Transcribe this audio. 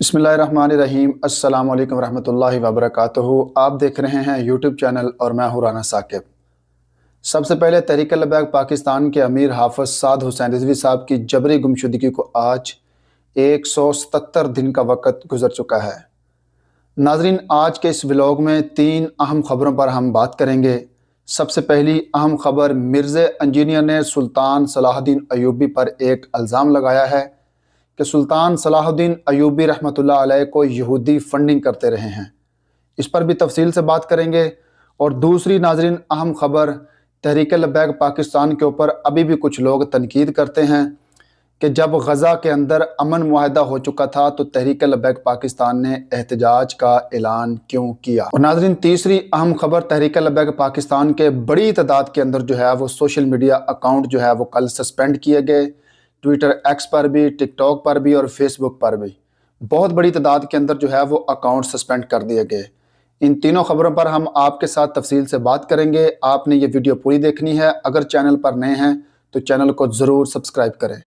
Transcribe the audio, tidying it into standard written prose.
बिस्मिल्लाहिर्रहमानिर्रहीम। अस्सलाम वालेकुम रहमतुल्लाहि व बरकातुहू। आप देख रहे हैं यूट्यूब चैनल और मैं हूँ राना साकिब। सबसे पहले तहरीक लब्बैक पाकिस्तान के अमीर हाफ़िज़ साद हुसैन रिज़वी साहब की जबरी गुमशुदगी को आज 177 दिन का वक़्त गुज़र चुका है। नाज़रीन, आज के इस व्लॉग में 3 अहम ख़बरों पर हम बात करेंगे। सबसे पहली अहम ख़बर, मिर्ज़ा इंजीनियर ने सुल्तान सलाहुद्दीन अय्यूबी पर एक इल्ज़ाम लगाया है कि सुल्तान सलाहुद्दीन अय्यूबी रहमतुल्लाह अलैह को यहूदी फंडिंग करते रहे हैं। इस पर भी तफसील से बात करेंगे। और दूसरी नाज़रीन अहम ख़बर, तहरीक लब्बैक पाकिस्तान के ऊपर अभी भी कुछ लोग तनकीद करते हैं कि जब गज़ा के अंदर अमन मुआहदा हो चुका था तो तहरीक लब्बैक पाकिस्तान ने एहतजाज का ऐलान क्यों किया। और नाज़रीन तीसरी अहम ख़बर, तहरीक लब्बैक पाकिस्तान के बड़ी तादाद के अंदर जो है वो सोशल मीडिया अकाउंट जो है वो कल सस्पेंड किए गए। ट्विटर एक्स पर भी, टिकटॉक पर भी और फेसबुक पर भी बहुत बड़ी तादाद के अंदर जो है वो अकाउंट सस्पेंड कर दिए गए। इन तीनों खबरों पर हम आपके साथ तफसील से बात करेंगे। आपने ये वीडियो पूरी देखनी है। अगर चैनल पर नए हैं तो चैनल को ज़रूर सब्सक्राइब करें।